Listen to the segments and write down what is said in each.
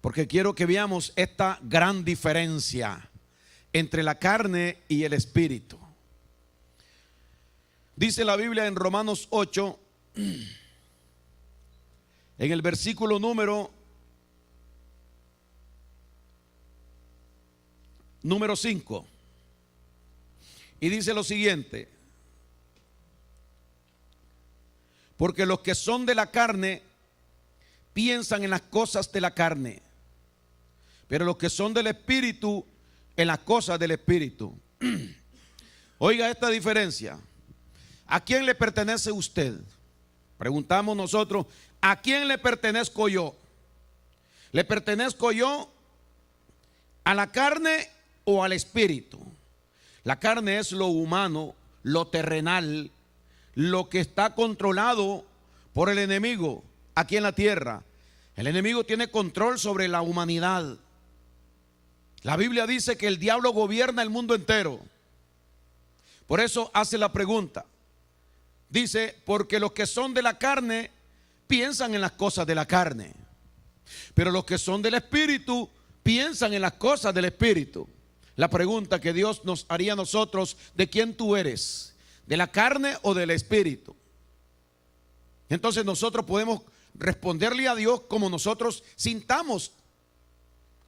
porque quiero que veamos esta gran diferencia entre la carne y el espíritu. Dice la Biblia en Romanos 8, en el versículo número 5, y dice lo siguiente: porque los que son de la carne piensan en las cosas de la carne, pero los que son del espíritu en las cosas del espíritu. Oiga esta diferencia. ¿A quién le pertenece usted? Preguntamos nosotros, ¿a quién le pertenezco yo? ¿Le pertenezco yo a la carne o al espíritu? La carne es lo humano, lo terrenal, lo que está controlado por el enemigo aquí en la tierra. El enemigo tiene control sobre la humanidad. La Biblia dice que el diablo gobierna el mundo entero. Por eso hace la pregunta. Dice, porque los que son de la carne piensan en las cosas de la carne, pero los que son del espíritu piensan en las cosas del espíritu. La pregunta que Dios nos haría a nosotros: ¿de quién tú eres? ¿De la carne o del espíritu? Entonces nosotros podemos responderle a Dios como nosotros sintamos.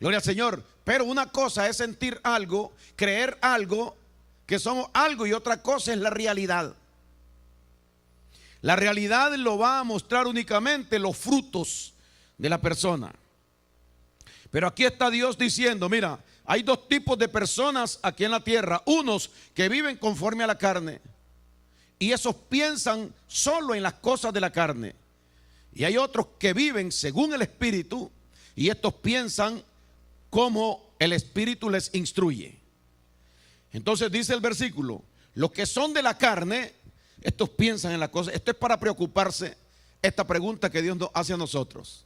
Gloria al Señor. Pero una cosa es sentir algo, creer algo, que somos algo, y otra cosa es la realidad. La realidad lo va a mostrar únicamente los frutos de la persona. Pero aquí está Dios diciendo: mira, hay dos tipos de personas aquí en la tierra. Unos que viven conforme a la carne, y esos piensan solo en las cosas de la carne. Y hay otros que viven según el espíritu, y estos piensan como el espíritu les instruye. Entonces dice el versículo: los que son de la carne, estos piensan en las cosas. Esto es para preocuparse, esta pregunta que Dios nos hace a nosotros,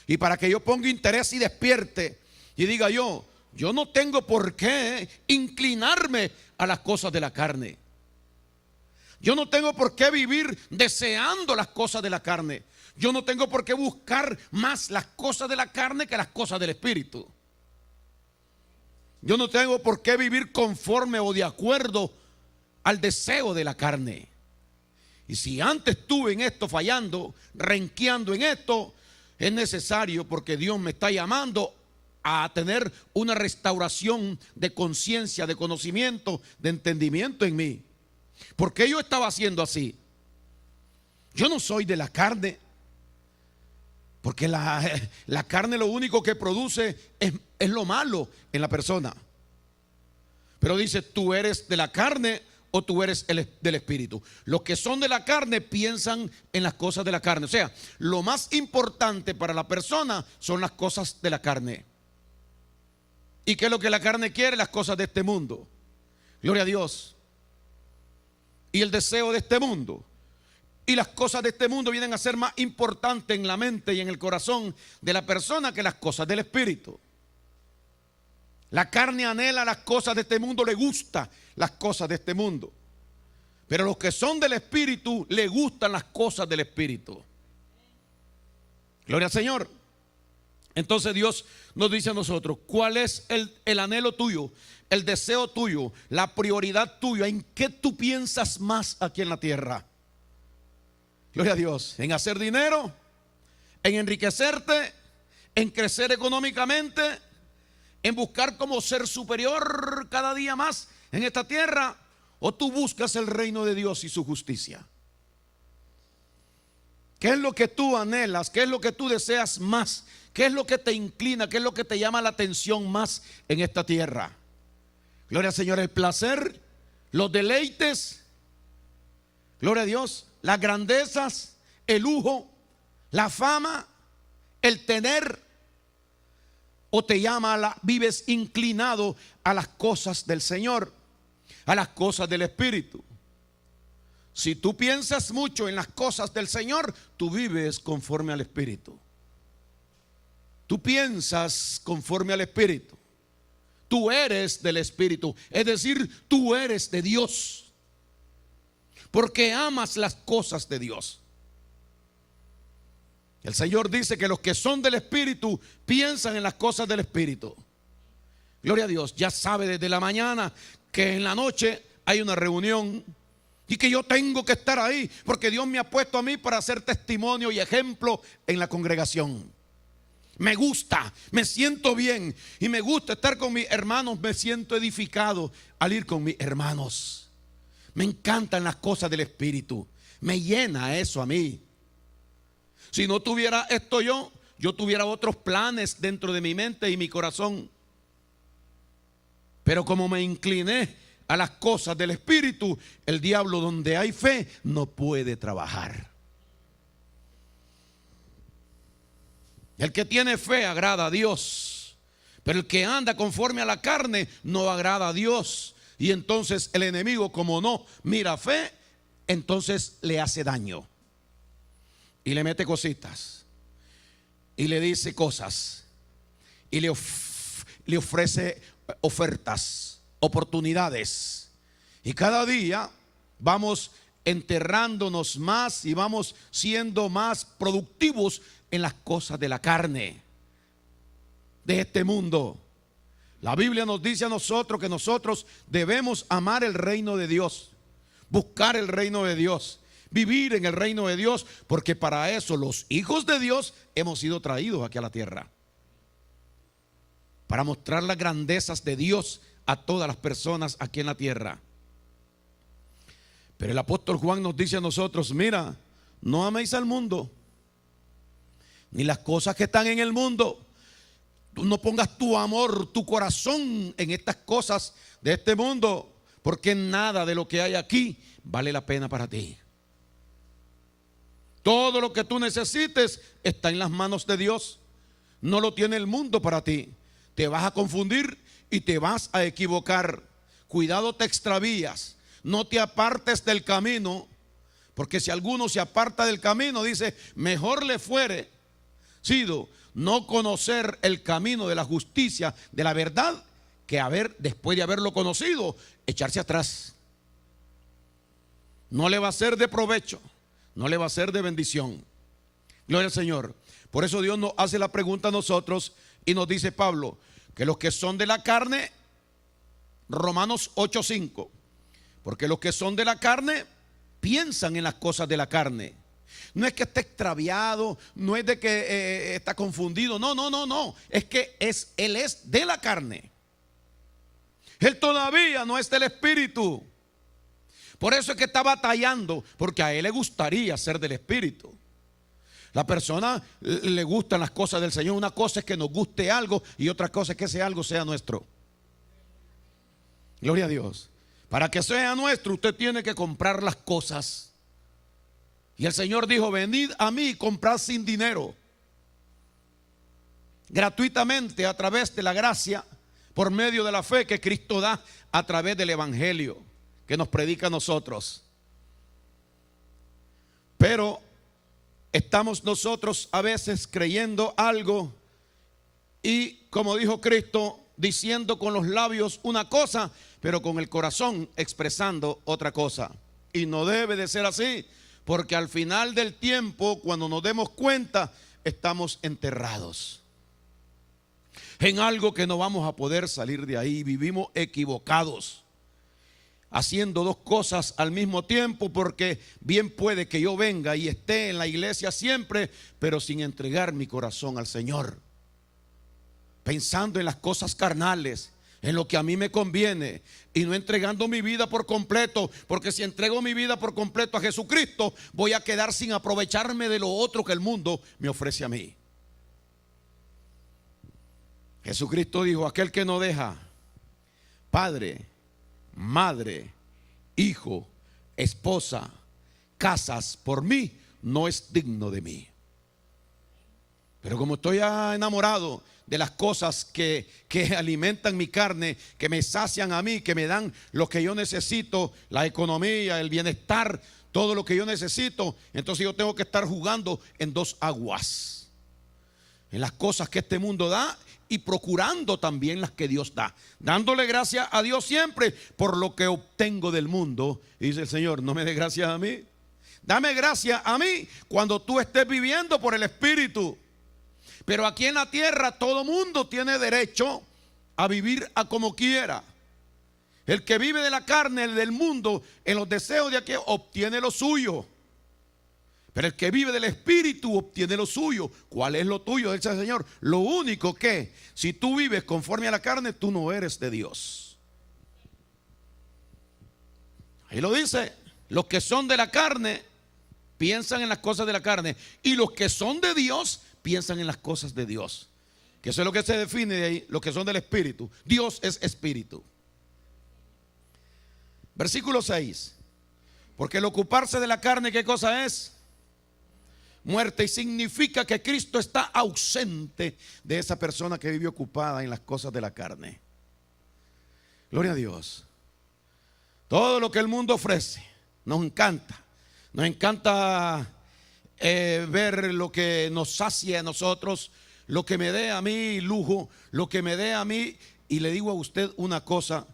y para que yo ponga interés y despierte y diga: yo no tengo por qué inclinarme a las cosas de la carne. Yo no tengo por qué vivir deseando las cosas de la carne. Yo no tengo por qué buscar más las cosas de la carne que las cosas del espíritu. Yo no tengo por qué vivir conforme o de acuerdo al deseo de la carne. Y si antes estuve en esto fallando, renqueando en esto, es necesario, porque Dios me está llamando a tener una restauración de conciencia, de conocimiento, de entendimiento en mí. ¿Por qué yo estaba haciendo así? Yo no soy de la carne, porque la carne lo único que produce es lo malo en la persona. Pero dice: tú eres de la carne o tú eres del espíritu. Los que son de la carne piensan en las cosas de la carne. O sea, lo más importante para la persona son las cosas de la carne. ¿Y qué es lo que la carne quiere? Las cosas de este mundo. Gloria a Dios. Y el deseo de este mundo. Y las cosas de este mundo vienen a ser más importantes en la mente y en el corazón de la persona que las cosas del espíritu. La carne anhela las cosas de este mundo, le gusta las cosas de este mundo. Pero los que son del espíritu, le gustan las cosas del espíritu. Gloria al Señor. Entonces Dios nos dice a nosotros: ¿cuál es el anhelo tuyo, el deseo tuyo, la prioridad tuya? ¿En qué tú piensas más aquí en la tierra? Gloria a Dios. ¿En hacer dinero? ¿En enriquecerte? ¿En crecer económicamente? ¿En buscar cómo ser superior cada día más en esta tierra? ¿O tú buscas el reino de Dios y su justicia? ¿Qué es lo que tú anhelas? ¿Qué es lo que tú deseas más? ¿Qué es lo que te inclina? ¿Qué es lo que te llama la atención más en esta tierra? Gloria al Señor. El placer, los deleites, gloria a Dios, las grandezas, el lujo, la fama, el tener. ¿O te llama vives inclinado a las cosas del Señor, a las cosas del Espíritu? Si tú piensas mucho en las cosas del Señor, tú vives conforme al Espíritu. Tú piensas conforme al Espíritu. Tú eres del Espíritu, es decir, tú eres de Dios, porque amas las cosas de Dios. El Señor dice que los que son del Espíritu piensan en las cosas del Espíritu. Gloria a Dios. Ya sabe desde la mañana que en la noche hay una reunión y que yo tengo que estar ahí porque Dios me ha puesto a mí para hacer testimonio y ejemplo en la congregación. Me gusta, me siento bien y me gusta estar con mis hermanos. Me siento edificado al ir con mis hermanos. Me encantan las cosas del Espíritu. Me llena eso a mí. Si no tuviera esto yo tuviera otros planes dentro de mi mente y mi corazón. Pero como me incliné a las cosas del Espíritu, el diablo, donde hay fe, no puede trabajar. El que tiene fe agrada a Dios, pero el que anda conforme a la carne no agrada a Dios. Y entonces el enemigo, como no mira fe, entonces le hace daño y le mete cositas y le dice cosas y le ofrece ofertas, oportunidades, y cada día vamos enterrándonos más y vamos siendo más productivos en las cosas de la carne, de este mundo. La Biblia nos dice a nosotros que nosotros debemos amar el reino de Dios, buscar el reino de Dios, vivir en el reino de Dios, porque para eso los hijos de Dios hemos sido traídos aquí a la tierra, para mostrar las grandezas de Dios a todas las personas aquí en la tierra. Pero el apóstol Juan nos dice a nosotros: mira, no améis al mundo, ni las cosas que están en el mundo. Tú no pongas tu amor, tu corazón en estas cosas de este mundo, porque nada de lo que hay aquí vale la pena para ti. Todo lo que tú necesites está en las manos de Dios. No lo tiene el mundo para ti. Te vas a confundir y te vas a equivocar. Cuidado, te extravías. No te apartes del camino, porque si alguno se aparta del camino, dice, mejor le fuere sido no conocer el camino de la justicia, de la verdad, que después de haberlo conocido, echarse atrás. No le va a ser de provecho, no le va a ser de bendición. Gloria al Señor. Por eso Dios nos hace la pregunta a nosotros y nos dice Pablo que los que son de la carne, Romanos 8:5, porque los que son de la carne piensan en las cosas de la carne. No es que esté extraviado, no es de que está confundido, no, es que él es de la carne. Él todavía no es del Espíritu. Por eso es que está batallando, porque a él le gustaría ser del Espíritu. La persona le gustan las cosas del Señor. Una cosa es que nos guste algo y otra cosa es que ese algo sea nuestro. Gloria a Dios. Para que sea nuestro, usted tiene que comprar las cosas. Y el Señor dijo: venid a mí y comprad sin dinero, gratuitamente, a través de la gracia, por medio de la fe que Cristo da a través del Evangelio que nos predica a nosotros. Pero estamos nosotros a veces creyendo algo y, como dijo Cristo, diciendo con los labios una cosa, pero con el corazón expresando otra cosa. Y no debe de ser así, porque al final del tiempo, cuando nos demos cuenta, estamos enterrados en algo que no vamos a poder salir de ahí. Vivimos equivocados, haciendo dos cosas al mismo tiempo, porque bien puede que yo venga y esté en la iglesia siempre, pero sin entregar mi corazón al Señor, pensando en las cosas carnales, en lo que a mí me conviene, y no entregando mi vida por completo, porque si entrego mi vida por completo a Jesucristo, voy a quedar sin aprovecharme de lo otro que el mundo me ofrece a mí. Jesucristo dijo: aquel que no deja padre, madre, hijo, esposa, casas por mí, no es digno de mí. Pero como estoy enamorado de las cosas que alimentan mi carne, que me sacian a mí, que me dan lo que yo necesito, la economía, el bienestar, todo lo que yo necesito, entonces yo tengo que estar jugando en dos aguas, en las cosas que este mundo da y procurando también las que Dios da, dándole gracias a Dios siempre por lo que obtengo del mundo. Y dice el Señor: no me dé gracias a mí, Dame gracia a mí cuando tú estés viviendo por el Espíritu. Pero aquí en la tierra todo mundo tiene derecho a vivir a como quiera. El que vive de la carne, el del mundo, en los deseos de aquí, obtiene lo suyo. Pero el que vive del Espíritu obtiene lo suyo. ¿Cuál es lo tuyo? Dice el Señor. Lo único que, si tú vives conforme a la carne, tú no eres de Dios. Ahí lo dice. Los que son de la carne piensan en las cosas de la carne, y los que son de Dios piensan en las cosas de Dios. Que eso es lo que se define de ahí, los que son del Espíritu. Dios es Espíritu. Versículo 6. Porque el ocuparse de la carne, ¿qué cosa es? Muerte. Y significa que Cristo está ausente de esa persona que vive ocupada en las cosas de la carne. Gloria a Dios. Todo lo que el mundo ofrece nos encanta. Nos encanta ver lo que nos sacia a nosotros, lo que me dé a mí lujo, lo que me dé a mí. Y le digo a usted una cosa,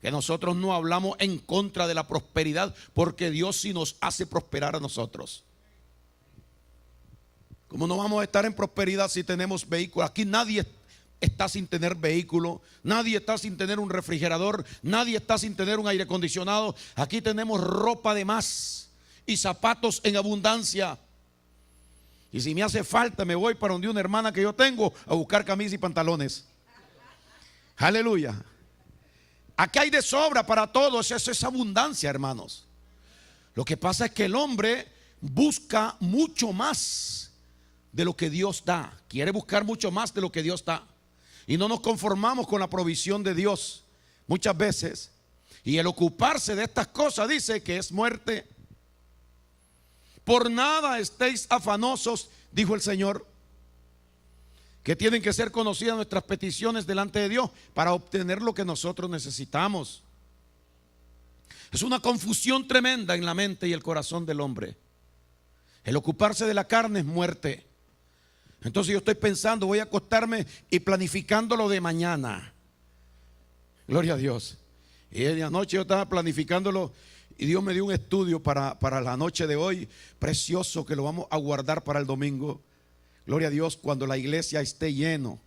que nosotros no hablamos en contra de la prosperidad, porque Dios sí nos hace prosperar a nosotros. ¿Cómo no vamos a estar en prosperidad si tenemos vehículos? Aquí nadie está sin tener vehículo, nadie está sin tener un refrigerador, nadie está sin tener un aire acondicionado. Aquí tenemos ropa de más y zapatos en abundancia. Y si me hace falta, me voy para donde una hermana que yo tengo a buscar camisas y pantalones. Aleluya. Aquí hay de sobra para todos. Eso es abundancia, hermanos. Lo que pasa es que el hombre busca mucho más de lo que Dios da. Quiere buscar mucho más de lo que Dios da. Y no nos conformamos con la provisión de Dios muchas veces. Y el ocuparse de estas cosas dice que es muerte. Por nada estéis afanosos, dijo el Señor, que tienen que ser conocidas nuestras peticiones delante de Dios para obtener lo que nosotros necesitamos. Es una confusión tremenda en la mente y el corazón del hombre. El ocuparse de la carne es muerte. Entonces yo estoy pensando, voy a acostarme y planificando lo de mañana. Gloria a Dios. Y en la noche yo estaba planificándolo y Dios me dio un estudio para la noche de hoy, precioso, que lo vamos a guardar para el domingo. Gloria a Dios, cuando la iglesia esté lleno.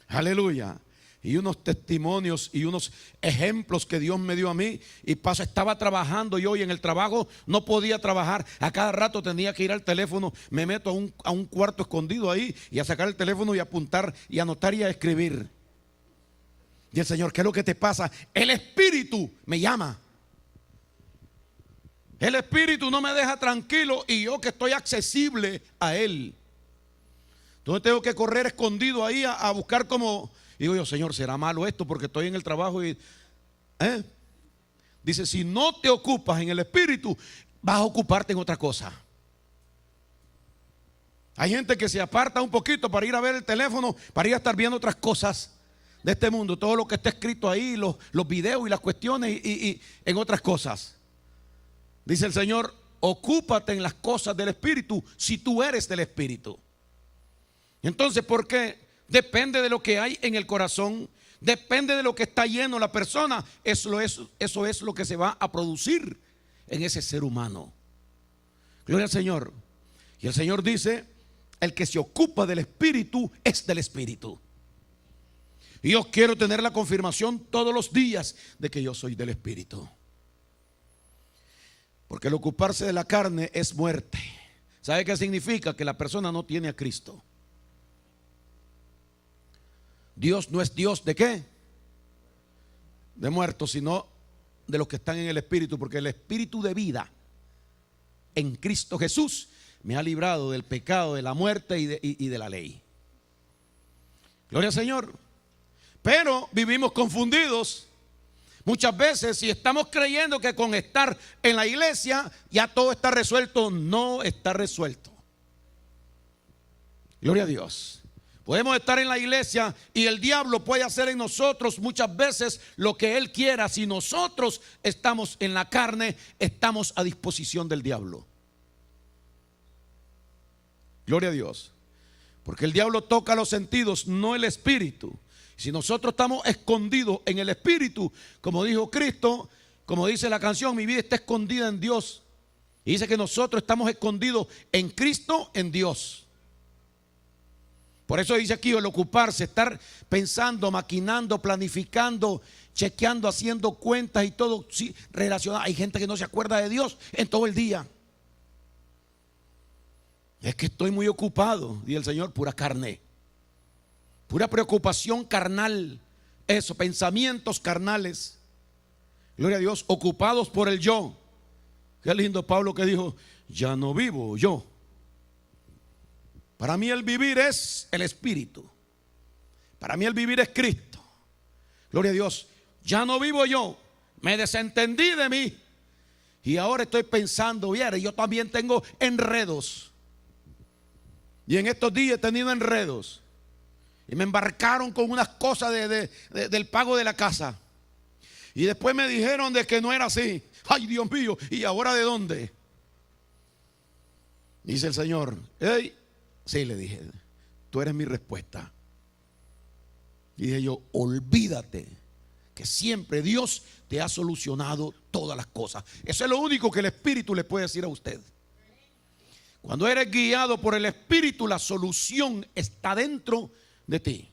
Aleluya. Y unos testimonios y unos ejemplos que Dios me dio a mí. Y estaba trabajando yo y en el trabajo no podía trabajar. A cada rato tenía que ir al teléfono. Me meto a un cuarto escondido ahí y a sacar el teléfono y apuntar y anotar y a escribir. Y el Señor, ¿qué es lo que te pasa? El Espíritu me llama. El Espíritu no me deja tranquilo y yo que estoy accesible a Él. Entonces tengo que correr escondido ahí a buscar como... Digo yo, Señor, ¿será malo esto? Porque estoy en el trabajo y... Dice, si no te ocupas en el Espíritu, vas a ocuparte en otra cosa. Hay gente que se aparta un poquito para ir a ver el teléfono, para ir a estar viendo otras cosas de este mundo. Todo lo que está escrito ahí, los videos y las cuestiones y en otras cosas. Dice el Señor, ocúpate en las cosas del Espíritu si tú eres del Espíritu. Entonces, ¿por qué? Depende de lo que hay en el corazón, depende de lo que está lleno la persona. Eso es lo que se va a producir en ese ser humano. Gloria al Señor. Y el Señor dice, el que se ocupa del Espíritu es del Espíritu. Y yo quiero tener la confirmación todos los días de que yo soy del Espíritu. Porque el ocuparse de la carne es muerte. ¿Sabe qué significa? Que la persona no tiene a Cristo. Dios no es Dios de qué? De muertos, sino de los que están en el Espíritu, porque el Espíritu de vida en Cristo Jesús me ha librado del pecado, de la muerte y de la ley. Gloria al Señor. Pero vivimos confundidos muchas veces y estamos creyendo que con estar en la iglesia ya todo está resuelto. No está resuelto. Gloria a Dios. Podemos estar en la iglesia y el diablo puede hacer en nosotros muchas veces lo que él quiera. Si nosotros estamos en la carne, estamos a disposición del diablo. Gloria a Dios. Porque el diablo toca los sentidos, no el espíritu. Si nosotros estamos escondidos en el Espíritu, como dijo Cristo, como dice la canción, mi vida está escondida en Dios. Y dice que nosotros estamos escondidos en Cristo, en Dios. Por eso dice aquí el ocuparse, estar pensando, maquinando, planificando, chequeando, haciendo cuentas y todo relacionado. Hay gente que no se acuerda de Dios en todo el día. Es que estoy muy ocupado, dice el Señor, pura carne, pura preocupación carnal, eso, pensamientos carnales. Gloria a Dios, ocupados por el yo. Qué lindo Pablo que dijo, ya no vivo yo. Para mí el vivir es el Espíritu. Para mí el vivir es Cristo. Gloria a Dios. Ya no vivo yo. Me desentendí de mí. Y ahora estoy pensando, bien, yo también tengo enredos. Y en estos días he tenido enredos. Y me embarcaron con unas cosas del pago de la casa. Y después me dijeron de que no era así. Ay, Dios mío, ¿y ahora de dónde? Dice el Señor, hey, sí, le dije, tú eres mi respuesta. Y dije yo, olvídate que siempre Dios te ha solucionado todas las cosas. Eso es lo único que el Espíritu le puede decir a usted. Cuando eres guiado por el Espíritu, la solución está dentro de ti.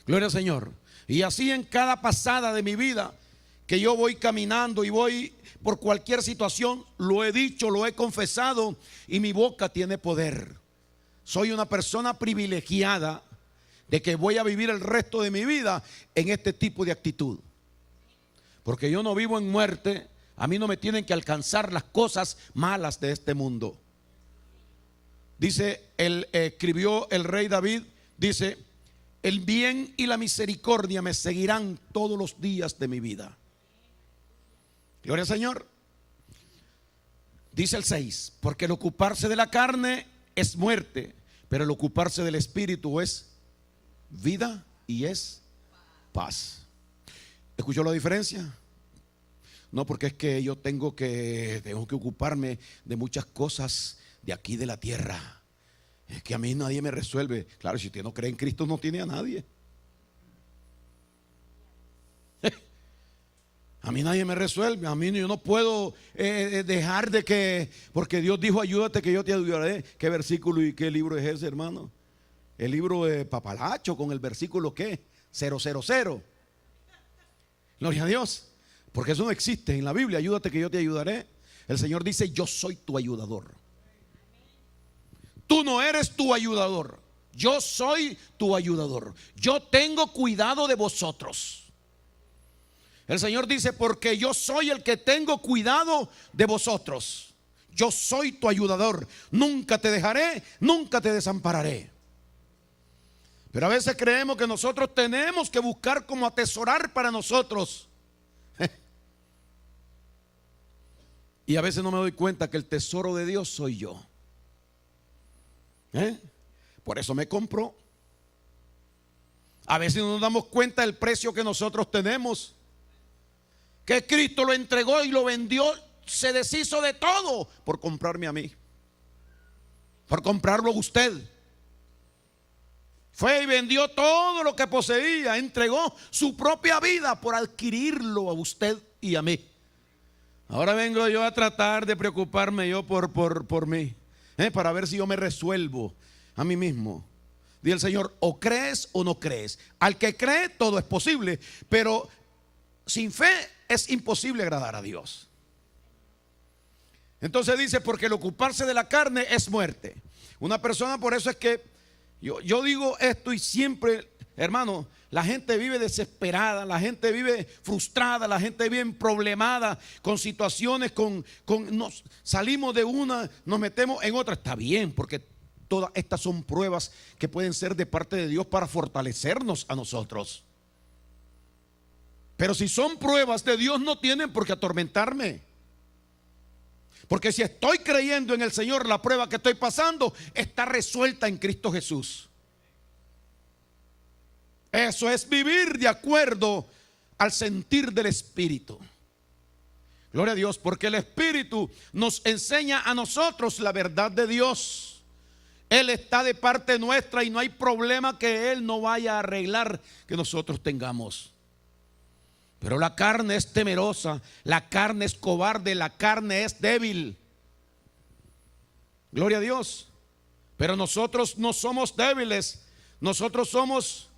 Gloria al Señor. Y así en cada pasada de mi vida, que yo voy caminando y voy por cualquier situación, lo he dicho, lo he confesado y mi boca tiene poder. Soy una persona privilegiada de que voy a vivir el resto de mi vida en este tipo de actitud. Porque yo no vivo en muerte, a mí no me tienen que alcanzar las cosas malas de este mundo. Dice, escribió el rey David, dice, el bien y la misericordia me seguirán todos los días de mi vida. Gloria al Señor. Dice el 6, porque el ocuparse de la carne es muerte, pero el ocuparse del Espíritu es vida y es paz. ¿Escuchó la diferencia? No, porque es que yo tengo que ocuparme de muchas cosas de aquí de la tierra. Es que a mí nadie me resuelve. Claro, si usted no cree en Cristo, no tiene a nadie. A mí nadie me resuelve. A mí yo no puedo dejar de que, porque Dios dijo, ayúdate que yo te ayudaré. ¿Qué versículo y qué libro es ese, hermano? El libro de Papalacho con el versículo ¿qué? 000. Gloria a Dios. Porque eso no existe en la Biblia. Ayúdate que yo te ayudaré. El Señor dice, yo soy tu ayudador. Tú no eres tu ayudador. Yo soy tu ayudador. Yo tengo cuidado de vosotros. El Señor dice, porque yo soy el que tengo cuidado de vosotros. Yo soy tu ayudador. Nunca te dejaré, nunca te desampararé. Pero a veces creemos que nosotros tenemos que buscar como atesorar para nosotros. Y a veces no me doy cuenta que el tesoro de Dios soy yo. Por eso me compró. A veces no nos damos cuenta del precio que nosotros tenemos. Que Cristo lo entregó y lo vendió, se deshizo de todo por comprarme a mí, por comprarlo a usted. Fue y vendió todo lo que poseía, entregó su propia vida por adquirirlo a usted y a mí. Ahora vengo yo a tratar de preocuparme yo por mí, para ver si yo me resuelvo a mí mismo. Dice el Señor, o crees o no crees. Al que cree todo es posible, pero sin fe es imposible agradar a Dios. Entonces dice, porque el ocuparse de la carne es muerte. Una persona, por eso es que yo digo esto y siempre, hermano, la gente vive desesperada, la gente vive frustrada, la gente vive problemada con situaciones, nos salimos de una, nos metemos en otra. Está bien, porque todas estas son pruebas que pueden ser de parte de Dios para fortalecernos a nosotros. Pero si son pruebas de Dios, no tienen por qué atormentarme. Porque si estoy creyendo en el Señor, la prueba que estoy pasando está resuelta en Cristo Jesús. Eso es vivir de acuerdo al sentir del Espíritu. Gloria a Dios, porque el Espíritu nos enseña a nosotros la verdad de Dios. Él está de parte nuestra y no hay problema que Él no vaya a arreglar que nosotros tengamos. Pero la carne es temerosa, la carne es cobarde, la carne es débil. Gloria a Dios. Pero nosotros no somos débiles, nosotros somos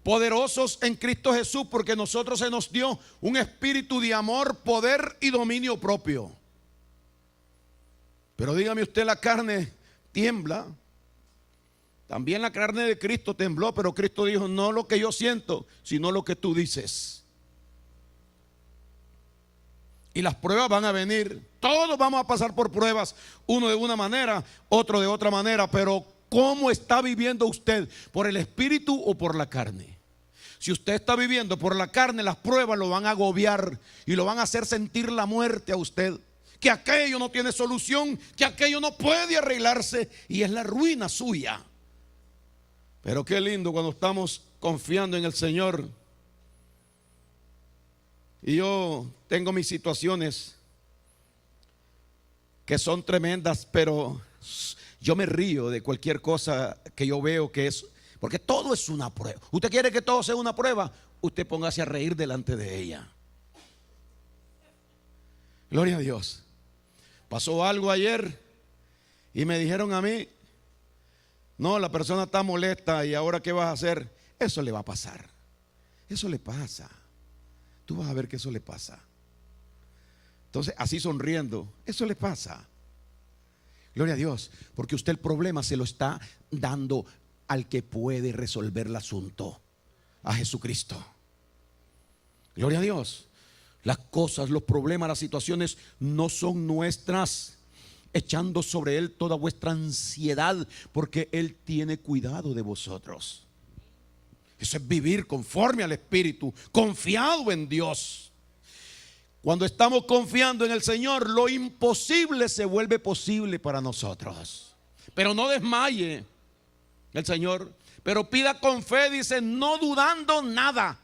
poderosos en Cristo Jesús, porque nosotros se nos dio un espíritu de amor, poder y dominio propio. Pero dígame usted, la carne tiembla. También la carne de Cristo tembló, pero Cristo dijo: no lo que yo siento, sino lo que tú dices. Y las pruebas van a venir. Todos vamos a pasar por pruebas, uno de una manera, otro de otra manera. Pero ¿cómo está viviendo usted? ¿Por el espíritu o por la carne? Si usted está viviendo por la carne, las pruebas lo van a agobiar y lo van a hacer sentir la muerte a usted. Que aquello no tiene solución, que aquello no puede arreglarse y es la ruina suya. Pero qué lindo cuando estamos confiando en el Señor. Y yo tengo mis situaciones que son tremendas, pero yo me río de cualquier cosa que yo veo que es, porque todo es una prueba. Usted quiere que todo sea una prueba, usted póngase a reír delante de ella. Gloria a Dios. Pasó algo ayer y me dijeron a mí: no, la persona está molesta y ahora ¿qué vas a hacer? Eso le va a pasar. Eso le pasa. Tú vas a ver que eso le pasa. Entonces, así sonriendo, eso le pasa. Gloria a Dios, porque usted el problema se lo está dando al que puede resolver el asunto, a Jesucristo. Gloria a Dios. Las cosas, los problemas, las situaciones no son nuestras, echando sobre Él toda vuestra ansiedad, porque Él tiene cuidado de vosotros. Eso es vivir conforme al Espíritu, confiado en Dios. Cuando estamos confiando en el Señor, lo imposible se vuelve posible para nosotros. Pero no desmaye el Señor, pero pida con fe, dice, no dudando nada.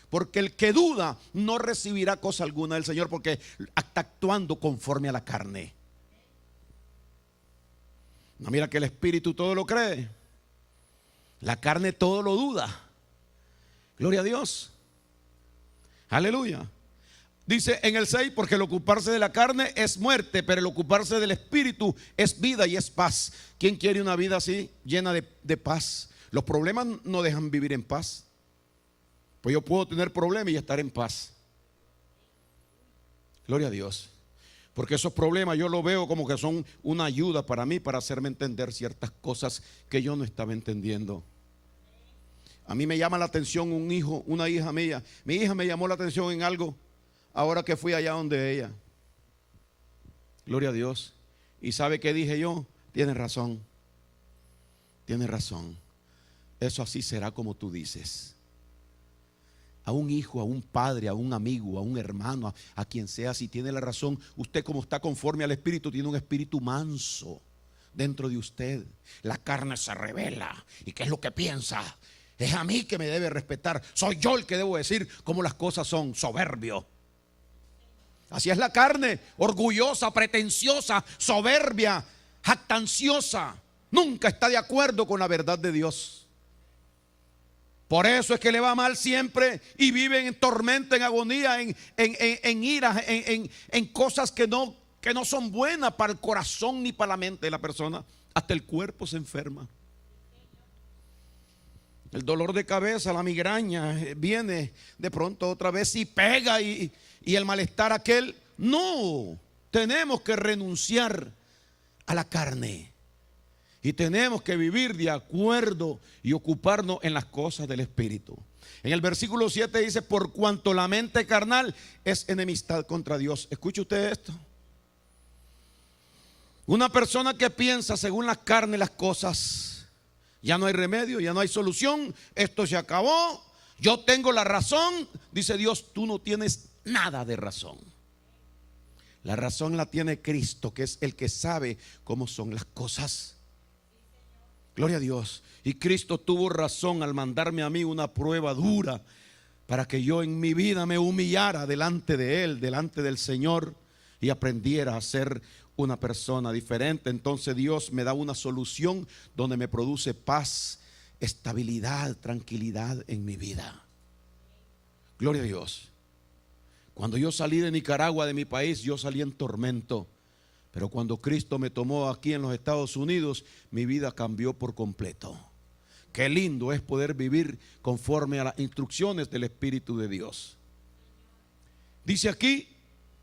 Porque el que duda no recibirá cosa alguna del Señor, porque está actuando conforme a la carne. No, mira que el Espíritu todo lo cree, la carne todo lo duda. Gloria a Dios. Aleluya. Dice en el 6, porque el ocuparse de la carne es muerte, pero el ocuparse del Espíritu es vida y es paz. ¿Quién quiere una vida así, llena de paz? Los problemas no dejan vivir en paz. Pues yo puedo tener problemas y estar en paz. Gloria a Dios. Porque esos problemas yo los veo como que son una ayuda para mí, para hacerme entender ciertas cosas que yo no estaba entendiendo. A mí me llama la atención un hijo, una hija mía. Mi hija me llamó la atención en algo ahora que fui allá donde ella. Gloria a Dios. ¿Y sabe qué dije yo? Tienes razón. Tienes razón. Eso así será como tú dices. A un hijo, a un padre, a un amigo, a un hermano, a quien sea, si tiene la razón, usted como está conforme al Espíritu, tiene un espíritu manso dentro de usted. La carne se revela. ¿Y qué es lo que piensa? Es a mí que me debe respetar. Soy yo el que debo decir cómo las cosas son. Soberbio. Así es la carne, orgullosa, pretenciosa, soberbia, jactanciosa. Nunca está de acuerdo con la verdad de Dios. Por eso es que le va mal siempre y vive en tormenta, en agonía, en ira, en cosas que no son buenas para el corazón ni para la mente de la persona. Hasta el cuerpo se enferma. El dolor de cabeza, la migraña viene de pronto otra vez y pega y el malestar aquel. No, tenemos que renunciar a la carne y tenemos que vivir de acuerdo y ocuparnos en las cosas del Espíritu. En el versículo 7 dice: por cuanto la mente carnal es enemistad contra Dios. Escuche usted esto. Una persona que piensa según la carne las cosas, ya no hay remedio, ya no hay solución, esto se acabó, yo tengo la razón. Dice Dios: tú no tienes nada de razón. La razón la tiene Cristo, que es el que sabe cómo son las cosas. Gloria a Dios. Y Cristo tuvo razón al mandarme a mí una prueba dura para que yo en mi vida me humillara delante de Él, delante del Señor, y aprendiera a ser una persona diferente. Entonces Dios me da una solución donde me produce paz, estabilidad, tranquilidad en mi vida. Gloria a Dios. Cuando yo salí de Nicaragua, de mi país, yo salí en tormento. Pero cuando Cristo me tomó aquí en los Estados Unidos, mi vida cambió por completo. Qué lindo es poder vivir conforme a las instrucciones del Espíritu de Dios. Dice aquí,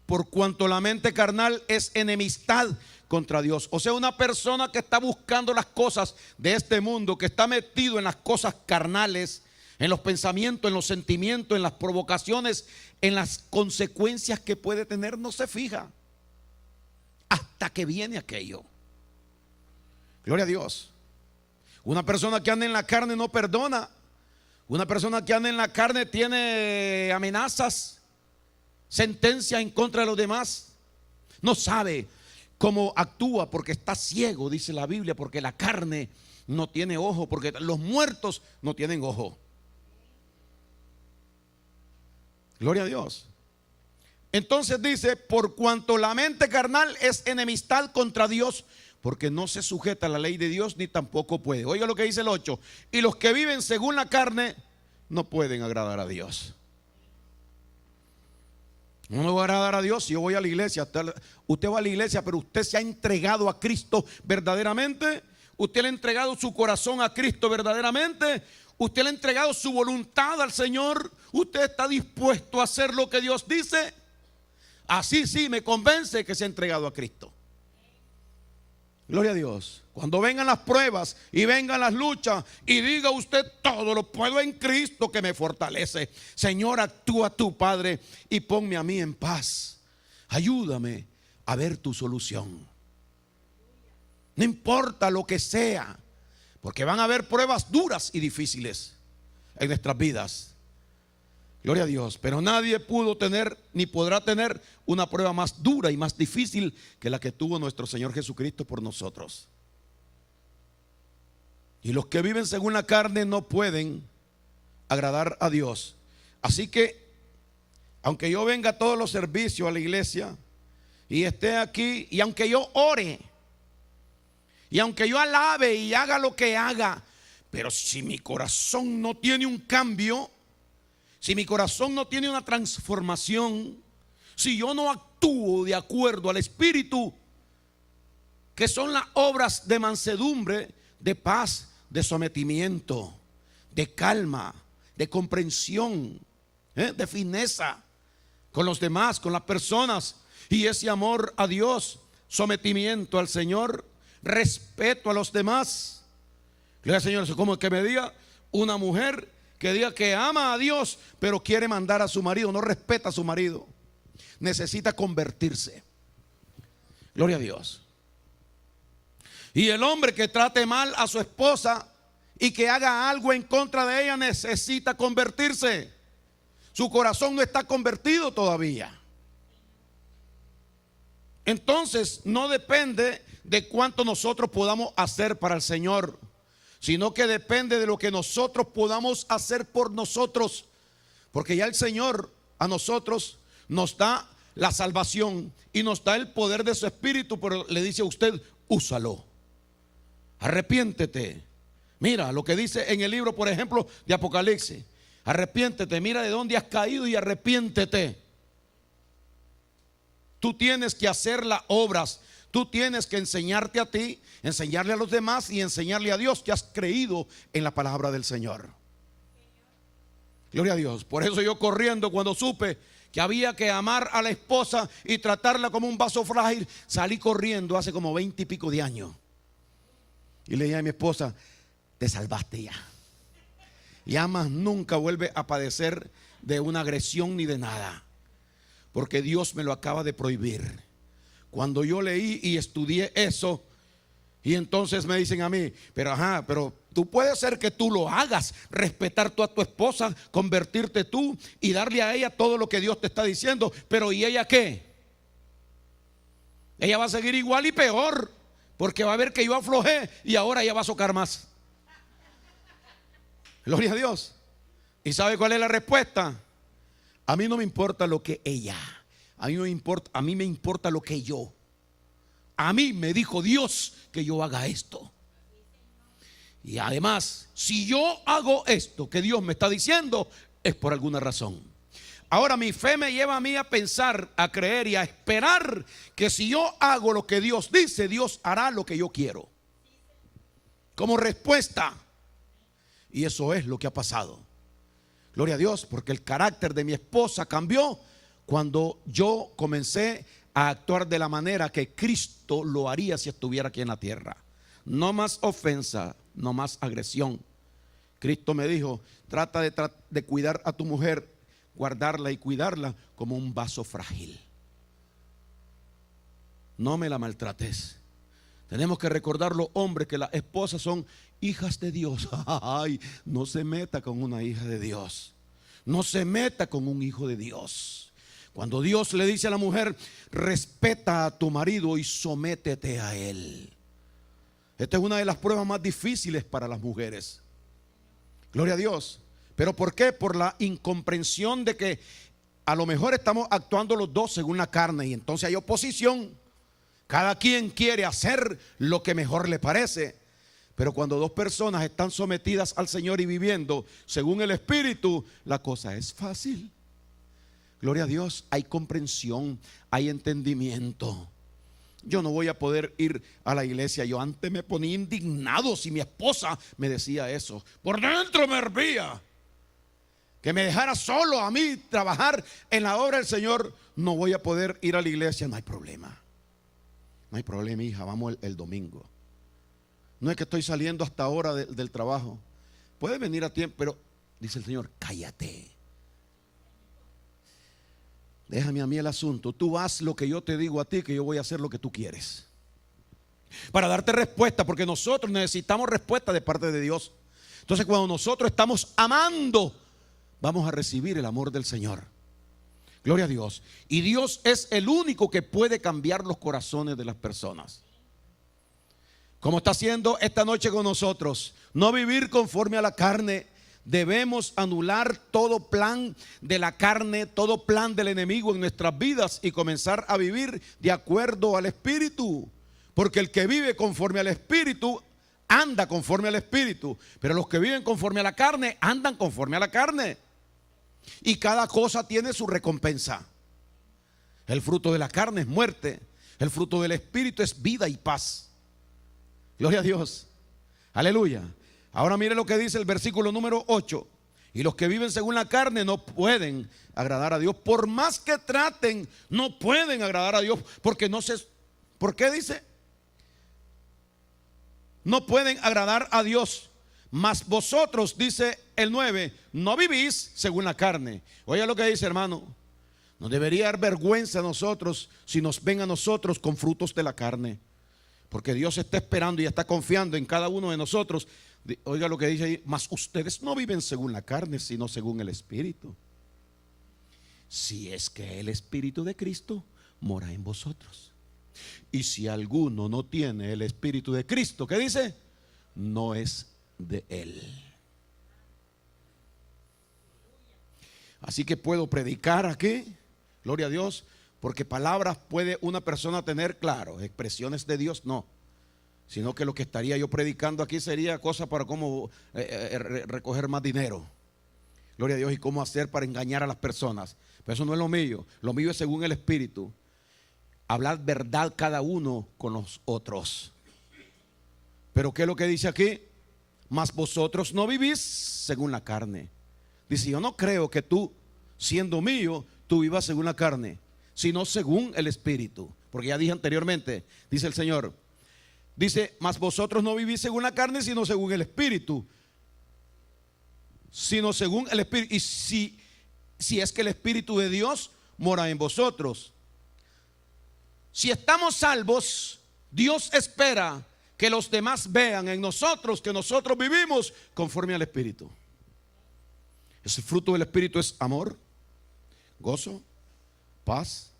por cuanto la mente carnal es enemistad contra Dios. O sea, una persona que está buscando las cosas de este mundo, que está metido en las cosas carnales, en los pensamientos, en los sentimientos, en las provocaciones, en las consecuencias que puede tener, no se fija hasta que viene aquello. Gloria a Dios. Una persona que anda en la carne no perdona. Una persona que anda en la carne tiene amenazas, sentencias en contra de los demás. No sabe cómo actúa porque está ciego, dice la Biblia, porque la carne no tiene ojo, porque los muertos no tienen ojo. Gloria a Dios. Entonces dice, por cuanto la mente carnal es enemistad contra Dios, porque no se sujeta a la ley de Dios ni tampoco puede. Oiga lo que dice el 8. Y los que viven según la carne no pueden agradar a Dios. No me voy a agradar a Dios si yo voy a la iglesia. Usted va a la iglesia, pero usted se ha entregado a Cristo verdaderamente. Usted le ha entregado su corazón a Cristo verdaderamente. Usted le ha entregado su voluntad al Señor. Usted está dispuesto a hacer lo que Dios dice. Así sí me convence que se ha entregado a Cristo. Gloria a Dios. Cuando vengan las pruebas y vengan las luchas y diga usted, todo lo puedo en Cristo que me fortalece. Señor, actúa tú, Padre, y ponme a mí en paz. Ayúdame a ver tu solución. No importa lo que sea, porque van a haber pruebas duras y difíciles en nuestras vidas. Gloria a Dios. Pero nadie pudo tener ni podrá tener una prueba más dura y más difícil que la que tuvo nuestro Señor Jesucristo por nosotros. Y los que viven según la carne no pueden agradar a Dios. Así que, aunque yo venga a todos los servicios a la iglesia y esté aquí, y aunque yo ore, y aunque yo alabe y haga lo que haga, pero si mi corazón no tiene un cambio, si mi corazón no tiene una transformación, si yo no actúo de acuerdo al Espíritu, que son las obras de mansedumbre, de paz, de sometimiento, de calma, de comprensión, de fineza con los demás, con las personas, y ese amor a Dios, sometimiento al Señor, respeto a los demás. Gloria al Señor. Es como que me diga una mujer que diga que ama a Dios, pero quiere mandar a su marido, no respeta a su marido. Necesita convertirse. Gloria a Dios. Y el hombre que trate mal a su esposa y que haga algo en contra de ella necesita convertirse. Su corazón no está convertido todavía. Entonces no depende de cuánto nosotros podamos hacer para el Señor, sino que depende de lo que nosotros podamos hacer por nosotros. Porque ya el Señor a nosotros nos da la salvación y nos da el poder de su Espíritu, pero le dice a usted, úsalo, arrepiéntete. Mira lo que dice en el libro, por ejemplo, de Apocalipsis. Arrepiéntete, mira de dónde has caído y arrepiéntete. Tú tienes que hacer las obras. Tú tienes que enseñarte a ti, enseñarle a los demás y enseñarle a Dios que has creído en la palabra del Señor. Gloria a Dios. Por eso yo corriendo cuando supe que había que amar a la esposa y tratarla como un vaso frágil, salí corriendo hace como 20 y pico de años. Y le dije a mi esposa, te salvaste ya. Ya más nunca vuelve a padecer de una agresión ni de nada, porque Dios me lo acaba de prohibir. Cuando yo leí y estudié eso, y entonces me dicen a mí, pero tú puedes ser que tú lo hagas, respetar tú a tu esposa, convertirte tú y darle a ella todo lo que Dios te está diciendo, pero ¿y ella qué? Ella va a seguir igual y peor, porque va a ver que yo aflojé y ahora ella va a socar más. Gloria a Dios. ¿Y sabe cuál es la respuesta? A mí no me importa lo que ella, a mí me importa lo que yo. A mí me dijo Dios que yo haga esto. Y además, si yo hago esto que Dios me está diciendo, es por alguna razón. Ahora mi fe me lleva a mí a pensar, a creer y a esperar que si yo hago lo que Dios dice, Dios hará lo que yo quiero. Como respuesta. Y eso es lo que ha pasado. Gloria a Dios, porque el carácter de mi esposa cambió cuando yo comencé a actuar de la manera que Cristo lo haría si estuviera aquí en la tierra. No más ofensa, no más agresión. Cristo me dijo, trata de cuidar a tu mujer, guardarla y cuidarla como un vaso frágil. No me la maltrates. Tenemos que recordar los hombres que las esposas son hijas de Dios. Ay, no se meta con una hija de Dios. No se meta con un hijo de Dios. Cuando Dios le dice a la mujer, respeta a tu marido y sométete a él. Esta es una de las pruebas más difíciles para las mujeres. Gloria a Dios. ¿Pero por qué? Por la incomprensión de que a lo mejor estamos actuando los dos según la carne y entonces hay oposición. Cada quien quiere hacer lo que mejor le parece. Pero cuando dos personas están sometidas al Señor y viviendo según el Espíritu, la cosa es fácil. Gloria a Dios, hay comprensión, hay entendimiento. Yo no voy a poder ir a la iglesia. Yo antes me ponía indignado si mi esposa me decía eso. Por dentro me hervía. Que me dejara solo a mí trabajar en la obra del Señor. No voy a poder ir a la iglesia. No hay problema. No hay problema, hija, vamos el domingo. No es que estoy saliendo hasta ahora del trabajo. Puede venir a tiempo, pero dice el Señor, cállate. Déjame a mí el asunto. Tú haz lo que yo te digo a ti, que yo voy a hacer lo que tú quieres. Para darte respuesta, porque nosotros necesitamos respuesta de parte de Dios. Entonces cuando nosotros estamos amando, vamos a recibir el amor del Señor. Gloria a Dios. Y Dios es el único que puede cambiar los corazones de las personas. Como está haciendo esta noche con nosotros. No vivir conforme a la carne. Debemos anular todo plan de la carne, todo plan del enemigo en nuestras vidas y comenzar a vivir de acuerdo al Espíritu. Porque el que vive conforme al Espíritu anda conforme al Espíritu. Pero los que viven conforme a la carne andan conforme a la carne. Y cada cosa tiene su recompensa. El fruto de la carne es muerte. El fruto del Espíritu es vida y paz. Gloria a Dios. Aleluya. Ahora mire lo que dice el versículo número 8. Y los que viven según la carne no pueden agradar a Dios. Por más que traten, no pueden agradar a Dios. Porque no se... ¿Por qué dice? No pueden agradar a Dios. Mas vosotros, dice el 9, no vivís según la carne. Oiga lo que dice, hermano. No debería dar vergüenza a nosotros si nos ven a nosotros con frutos de la carne. Porque Dios está esperando y está confiando en cada uno de nosotros. Oiga lo que dice ahí. Mas ustedes no viven según la carne, sino según el Espíritu. Si es que el Espíritu de Cristo mora en vosotros. Y si alguno no tiene el Espíritu de Cristo, ¿qué dice? No es de él. Así que puedo predicar aquí, gloria a Dios, porque palabras puede una persona tener, claro, expresiones de Dios no, sino que lo que estaría yo predicando aquí sería cosa para cómo recoger más dinero, gloria a Dios, y cómo hacer para engañar a las personas. Pero eso no es lo mío es según el Espíritu, hablar verdad cada uno con los otros. Pero ¿qué es lo que dice aquí? Mas vosotros no vivís según la carne. Dice, yo no creo que tú, siendo mío, tú vivas según la carne, sino según el Espíritu. Porque ya dije anteriormente, dice el Señor, dice, mas vosotros no vivís según la carne, sino según el Espíritu. Sino según el Espíritu. Y si es que el Espíritu de Dios mora en vosotros. Si estamos salvos, Dios espera que los demás vean en nosotros que nosotros vivimos conforme al Espíritu. Ese fruto del Espíritu es amor, gozo, paz,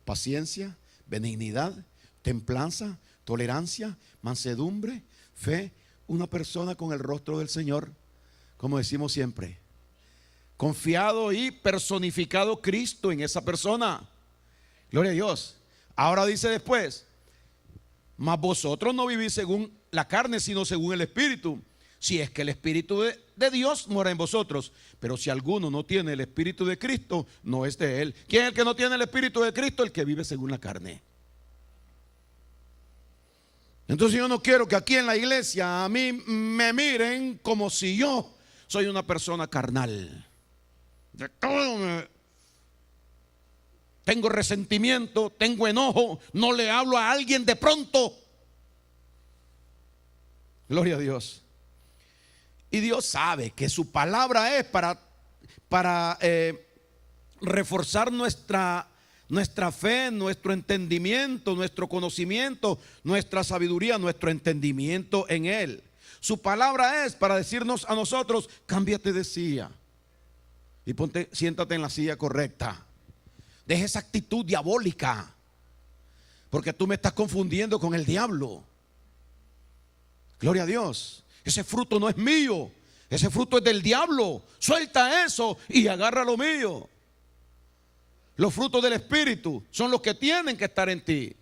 paciencia, benignidad, templanza, tolerancia, mansedumbre, fe. Una persona con el rostro del Señor, como decimos siempre, confiado y personificado Cristo en esa persona. Gloria a Dios. Ahora dice después, mas vosotros no vivís según la carne, sino según el Espíritu. si es que el Espíritu de Dios mora en vosotros. Pero si alguno no tiene el Espíritu de Cristo, no es de él. ¿Quién es el que no tiene el Espíritu de Cristo? El que vive según la carne. Entonces yo no quiero que aquí en la iglesia a mí me miren como si yo soy una persona carnal. De todo tengo resentimiento, tengo enojo, no le hablo a alguien de pronto. Gloria a Dios. Y Dios sabe que su palabra es para reforzar nuestra fe, nuestro entendimiento, nuestro conocimiento, nuestra sabiduría, nuestro entendimiento en Él. Su palabra es para decirnos a nosotros: cámbiate de silla y siéntate en la silla correcta. Deja esa actitud diabólica, porque tú me estás confundiendo con el diablo. Gloria a Dios. Ese fruto no es mío, ese fruto es del diablo. Suelta eso y agarra lo mío. Los frutos del Espíritu son los que tienen que estar en ti.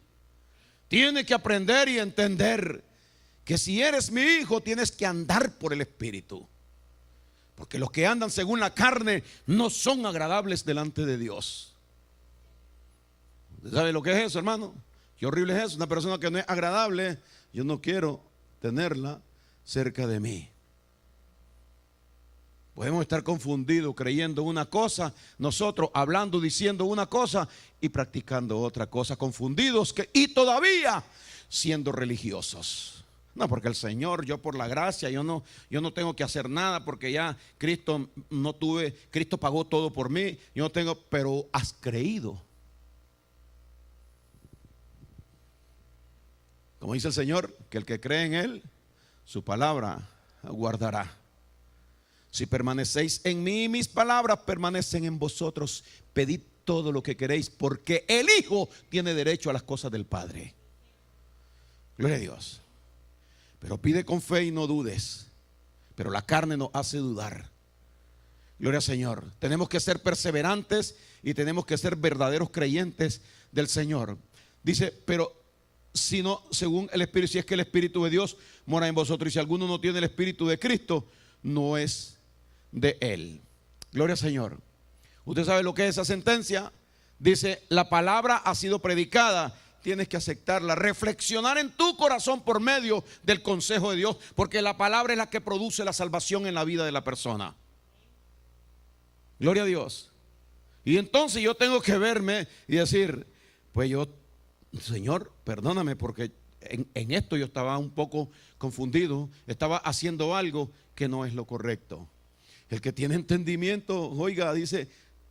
Tienes que aprender y entender que si eres mi hijo, tienes que andar por el Espíritu. Porque los que andan según la carne no son agradables delante de Dios. ¿Sabe lo que es eso, hermano? Qué horrible es eso. Una persona que no es agradable, yo no quiero tenerla cerca de mí. Podemos estar confundidos creyendo una cosa, nosotros hablando, diciendo una cosa y practicando otra cosa, confundidos y todavía siendo religiosos. No, porque el Señor, yo por la gracia, yo no tengo que hacer nada, porque ya Cristo pagó todo por mí, yo no tengo, pero has creído. Como dice el Señor, que el que cree en Él, su palabra guardará. Si permanecéis en mí y mis palabras permanecen en vosotros, pedid todo lo que queréis, porque el Hijo tiene derecho a las cosas del Padre. Gloria a Dios. Pero pide con fe y no dudes. Pero la carne nos hace dudar. Gloria al Señor. Tenemos que ser perseverantes y tenemos que ser verdaderos creyentes del Señor. Dice, pero si no, según el Espíritu, si es que el Espíritu de Dios mora en vosotros, y si alguno no tiene el Espíritu de Cristo, no es de Él. Gloria al Señor. Usted sabe lo que es esa sentencia. Dice, la palabra ha sido predicada, tienes que aceptarla, reflexionar en tu corazón por medio del consejo de Dios, porque la palabra es la que produce la salvación en la vida de la persona. Gloria a Dios. Y entonces yo tengo que verme y decir, pues yo, Señor, perdóname, porque en esto yo estaba un poco confundido, estaba haciendo algo que no es lo correcto. El que tiene entendimiento, oiga, dice,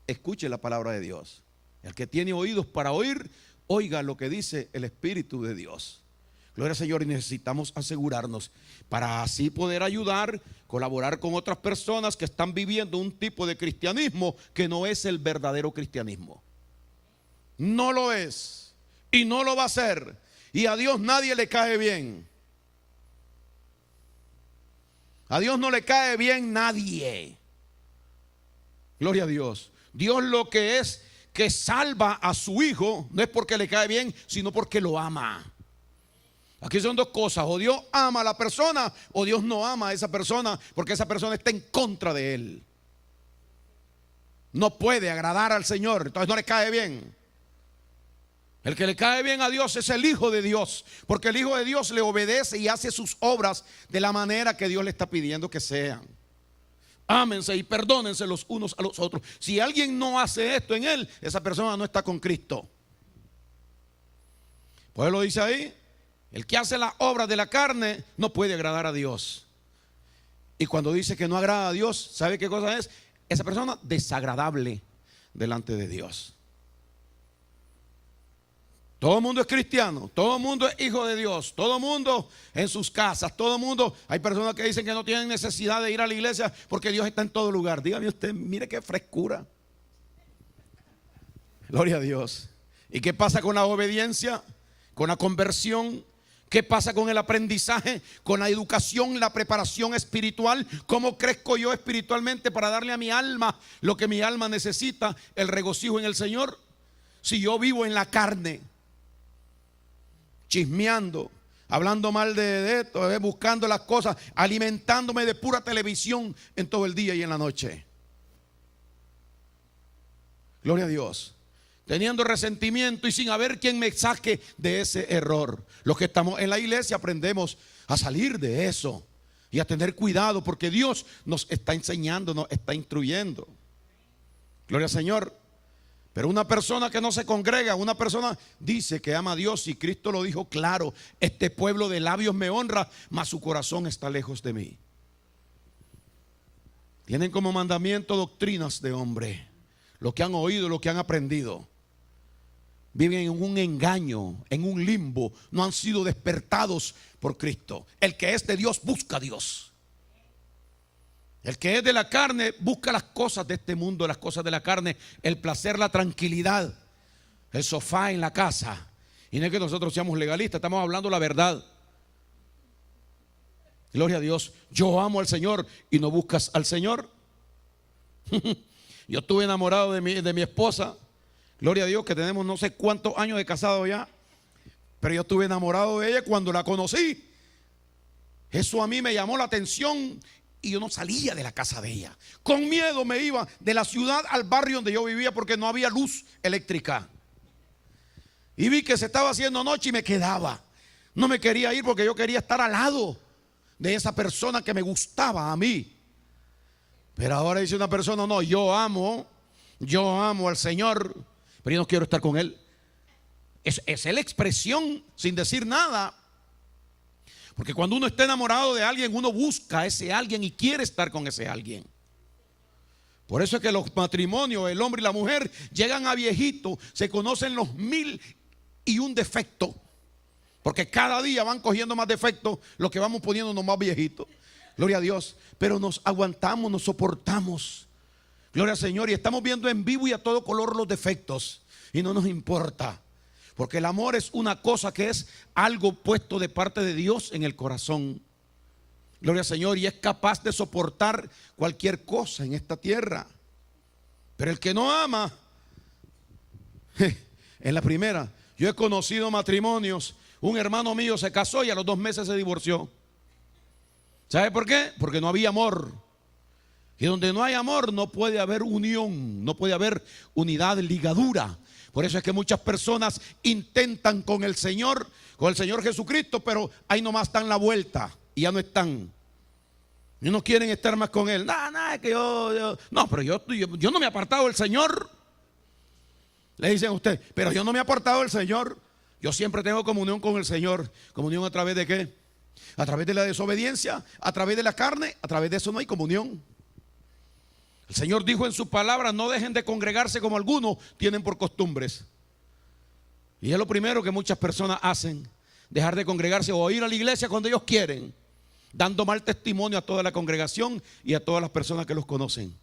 escuche la palabra de Dios. El que tiene oídos para oír, oiga lo que dice el Espíritu de Dios. Gloria al Señor. Y necesitamos asegurarnos para así poder ayudar, colaborar con otras personas que están viviendo un tipo de cristianismo que no es el verdadero cristianismo. No lo es y no lo va a ser. Y a Dios nadie le cae bien. A Dios no le cae bien nadie. Gloria a Dios. Dios lo que es que salva a su hijo no es porque le cae bien, sino porque lo ama. Aquí son dos cosas: o Dios ama a la persona o Dios no ama a esa persona, porque esa persona está en contra de él. No puede agradar al Señor, entonces no le cae bien. El que le cae bien a Dios es el Hijo de Dios, porque el Hijo de Dios le obedece y hace sus obras de la manera que Dios le está pidiendo que sean. Ámense y perdónense los unos a los otros. Si alguien no hace esto en él, esa persona no está con Cristo. Pues lo dice ahí: el que hace la obra de la carne no puede agradar a Dios. Y cuando dice que no agrada a Dios, ¿sabe qué cosa es? Esa persona desagradable delante de Dios. Todo el mundo es cristiano, todo el mundo es hijo de Dios, todo el mundo en sus casas, todo el mundo. Hay personas que dicen que no tienen necesidad de ir a la iglesia porque Dios está en todo lugar. Dígame usted, mire qué frescura. Gloria a Dios. ¿Y qué pasa con la obediencia? Con la conversión. ¿Qué pasa con el aprendizaje? Con la educación, la preparación espiritual. ¿Cómo crezco yo espiritualmente para darle a mi alma lo que mi alma necesita? El regocijo en el Señor. Si yo vivo en la carne, chismeando, hablando mal de esto, buscando las cosas, alimentándome de pura televisión en todo el día y en la noche. Gloria a Dios. Teniendo resentimiento y sin haber quien me saque de ese error. Los que estamos en la iglesia aprendemos a salir de eso y a tener cuidado, porque Dios nos está enseñando, nos está instruyendo. Gloria al Señor. Pero una persona que no se congrega, una persona dice que ama a Dios, y Cristo lo dijo claro: este pueblo de labios me honra, mas su corazón está lejos de mí. Tienen como mandamiento doctrinas de hombre, lo que han oído, lo que han aprendido. Viven en un engaño, en un limbo, no han sido despertados por Cristo. El que es de Dios busca a Dios. El que es de la carne busca las cosas de este mundo, las cosas de la carne, el placer, la tranquilidad, el sofá en la casa. Y no es que nosotros seamos legalistas, estamos hablando la verdad. Gloria a Dios. Yo amo al Señor y no buscas al Señor. Yo estuve enamorado de mi esposa. Gloria a Dios, que tenemos no sé cuántos años de casado ya. Pero yo estuve enamorado de ella cuando la conocí. Eso a mí me llamó la atención. Y yo no salía de la casa de ella. Con miedo me iba de la ciudad al barrio donde yo vivía, porque no había luz eléctrica. Y vi que se estaba haciendo noche y me quedaba. No me quería ir porque yo quería estar al lado de esa persona que me gustaba a mí. Pero ahora dice una persona: no, yo amo al Señor, pero yo no quiero estar con Él. Es la expresión sin decir nada. Porque cuando uno está enamorado de alguien, uno busca a ese alguien y quiere estar con ese alguien. Por eso es que los matrimonios, el hombre y la mujer, llegan a viejito, se conocen los 1001 defectos. Porque cada día van cogiendo más defectos, los que vamos poniéndonos más viejitos. Gloria a Dios. Pero nos aguantamos, nos soportamos. Gloria al Señor. Y estamos viendo en vivo y a todo color los defectos. Y no nos importa. Porque el amor es una cosa que es algo puesto de parte de Dios en el corazón. Gloria al Señor. Y es capaz de soportar cualquier cosa en esta tierra. Pero el que no ama, en la primera, yo he conocido matrimonios. Un hermano mío se casó y a los 2 meses se divorció. ¿Sabe por qué? Porque no había amor. Y donde no hay amor no puede haber unión, no puede haber unidad, ligadura. Por eso es que muchas personas intentan con el Señor Jesucristo, pero ahí nomás dan la vuelta y ya no están. Y no quieren estar más con Él. Nada, es que no, pero yo no me he apartado del Señor. Le dicen a usted: pero yo no me he apartado del Señor. Yo siempre tengo comunión con el Señor. ¿Comunión a través de qué? A través de la desobediencia, a través de la carne. A través de eso no hay comunión. El Señor dijo en su palabra: no dejen de congregarse como algunos tienen por costumbres. Y es lo primero que muchas personas hacen: dejar de congregarse o ir a la iglesia cuando ellos quieren, dando mal testimonio a toda la congregación y a todas las personas que los conocen.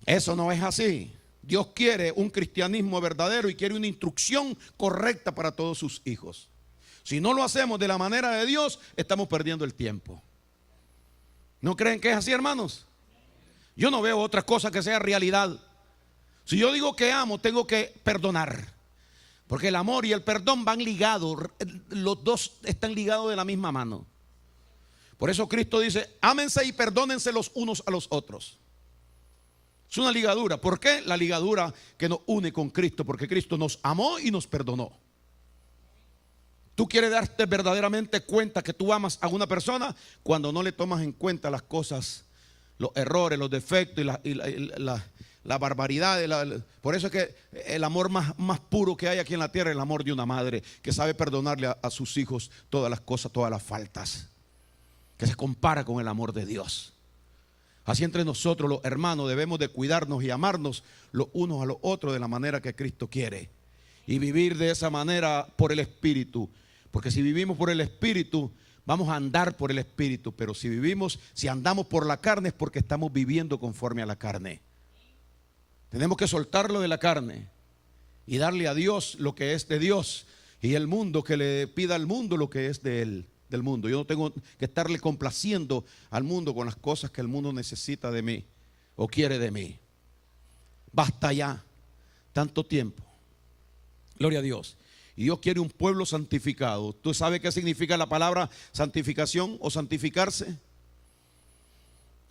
Eso no es así. Dios quiere un cristianismo verdadero y quiere una instrucción correcta para todos sus hijos. Si no lo hacemos de la manera de Dios, estamos perdiendo el tiempo. ¿No creen que es así, hermanos? Yo no veo otra cosa que sea realidad. Si yo digo que amo, tengo que perdonar. Porque el amor y el perdón van ligados. Los dos están ligados de la misma mano. Por eso Cristo dice: ámense y perdónense los unos a los otros. Es una ligadura. ¿Por qué? La ligadura que nos une con Cristo. Porque Cristo nos amó y nos perdonó. Tú quieres darte verdaderamente cuenta que tú amas a una persona cuando no le tomas en cuenta las cosas, los errores, los defectos y la barbaridad. Por eso es que el amor más puro que hay aquí en la tierra es el amor de una madre que sabe perdonarle a sus hijos todas las cosas, todas las faltas, que se compara con el amor de Dios. Así entre nosotros los hermanos debemos de cuidarnos y amarnos los unos a los otros de la manera que Cristo quiere. Y vivir de esa manera por el Espíritu. Porque si vivimos por el Espíritu, vamos a andar por el Espíritu. Pero si andamos por la carne, es porque estamos viviendo conforme a la carne. Tenemos que soltarlo de la carne y darle a Dios lo que es de Dios, y el mundo, que le pida al mundo lo que es de él, del mundo. Yo no tengo que estarle complaciendo al mundo con las cosas que el mundo necesita de mí o quiere de mí. Basta ya, tanto tiempo. Gloria a Dios. Y Dios quiere un pueblo santificado. ¿Tú sabes qué significa la palabra santificación o santificarse?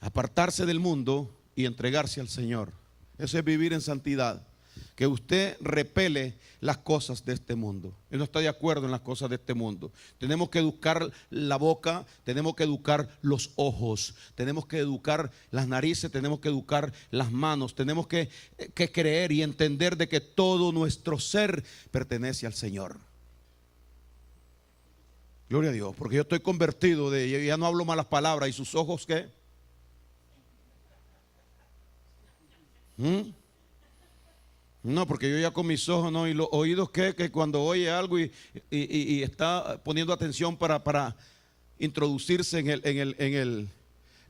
Apartarse del mundo y entregarse al Señor. Eso es vivir en santidad. Que usted repele las cosas de este mundo. Él no está de acuerdo en las cosas de este mundo. Tenemos que educar la boca, tenemos que educar los ojos, tenemos que educar las narices, tenemos que educar las manos, tenemos que creer y entender de que todo nuestro ser pertenece al Señor. Gloria a Dios, porque yo estoy convertido, ya no hablo malas palabras. ¿Y sus ojos qué? No, porque yo ya con mis ojos, no, y los oídos que cuando oye algo y está poniendo atención para introducirse en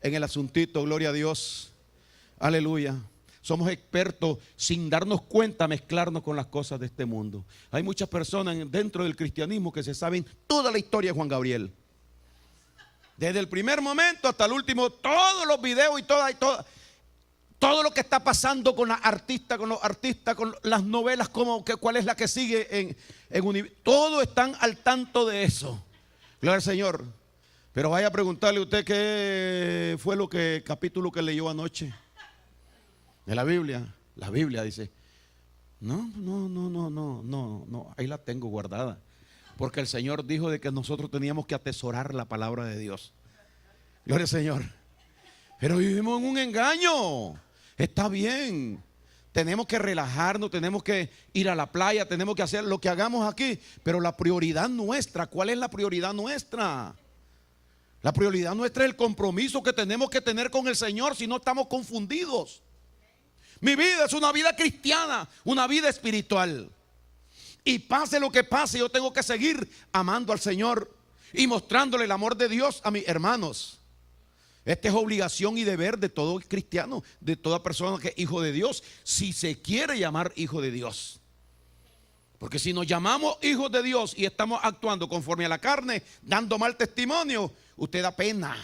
el asuntito, gloria a Dios, aleluya. Somos expertos sin darnos cuenta mezclarnos con las cosas de este mundo. Hay muchas personas dentro del cristianismo que se saben toda la historia de Juan Gabriel. Desde el primer momento hasta el último, todos los videos y todo lo que está pasando con la artista, con los artistas, con las novelas, cuál es la que sigue todos están al tanto de eso. Gloria al Señor. Pero vaya a preguntarle a usted qué fue capítulo que leyó anoche de la Biblia. La Biblia dice, no, ahí la tengo guardada. Porque el Señor dijo de que nosotros teníamos que atesorar la palabra de Dios. Gloria al Señor. Pero vivimos en un engaño. Está bien, tenemos que relajarnos, tenemos que ir a la playa, tenemos que hacer lo que hagamos aquí. Pero la prioridad nuestra, ¿cuál es la prioridad nuestra? La prioridad nuestra es el compromiso que tenemos que tener con el Señor, si no estamos confundidos. Mi vida es una vida cristiana, una vida espiritual. Y pase lo que pase, yo tengo que seguir amando al Señor y mostrándole el amor de Dios a mis hermanos. Esta es obligación y deber de todo cristiano, de toda persona que es hijo de Dios, si se quiere llamar hijo de Dios. Porque si nos llamamos hijos de Dios y estamos actuando conforme a la carne, dando mal testimonio, usted da pena.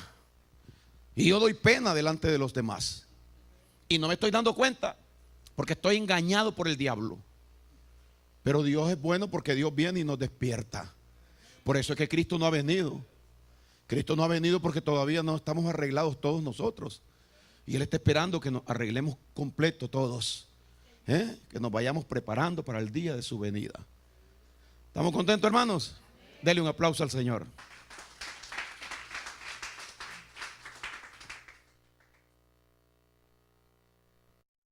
Y yo doy pena delante de los demás. Y no me estoy dando cuenta, porque estoy engañado por el diablo. Pero Dios es bueno, porque Dios viene y nos despierta. Por eso es que Cristo no ha venido. Cristo no ha venido porque todavía no estamos arreglados todos nosotros. Y Él está esperando que nos arreglemos completo todos. Que nos vayamos preparando para el día de su venida. ¿Estamos contentos, hermanos? Dele un aplauso al Señor.